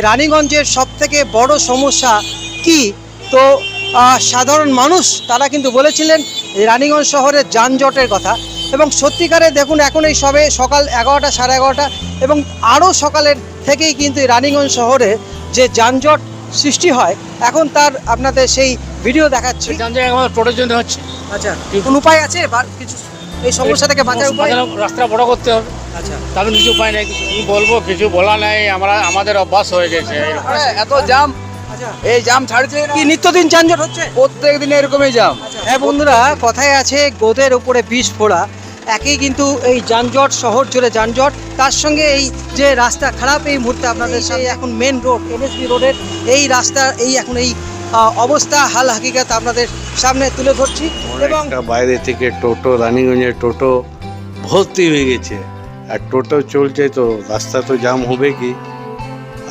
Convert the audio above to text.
রানীগঞ্জের সবথেকে বড় সমস্যা কি? তো সাধারণ মানুষ তারা কিন্তু বলেছিলেন রানীগঞ্জ শহরের যানজটের কথা, এবং সত্যিকারে দেখুন এখন এই সবে সকাল 11টা, সাড়ে 11টা, এবং আরও সকালের থেকেই কিন্তু এই রানীগঞ্জ শহরে যে যানজট সৃষ্টি হয়, এখন তার আপনাদের সেই ভিডিও দেখাচ্ছি। যানজট আমাদের টোটোর জন্য হচ্ছে। আচ্ছা, কোন উপায় আছে বা কিছু এই সমস্যা থেকে বাঁচার উপায়? রাস্তা বড় করতে হবে। আচ্ছা, তবে কিছু উপায় নেই, কিছু কি বলবো, কিছু বলা নেই। আমাদের অভ্যাস হয়ে গেছে এত জাম, আচ্ছা, এই জাম ছাড়ছে কি নিত্যদিন যানজট হচ্ছে? প্রত্যেক দিন এরকমই জাম। হ্যাঁ বন্ধুরা, কথায় আছে গোদের উপরে বিষ ফোড়া, একই কিন্তু এই যানজট, শহর জুড়ে যানজট, তার সঙ্গে এই যে রাস্তা খারাপ এই মুহূর্তে আপনাদের সেই এখন মেন রোড এনএসবি রোডের এই রাস্তা এই এখন এই অবস্থা হাল হাকিকত আপনাদের সামনে তুলে ধরছি। এবং অনেকটা বাইরে থেকে টোটো, রানীগঞ্জের টোটো ভর্তি হয়ে গেছে, আর টোটো চলছে তো রাস্তা তো জাম হবে কি।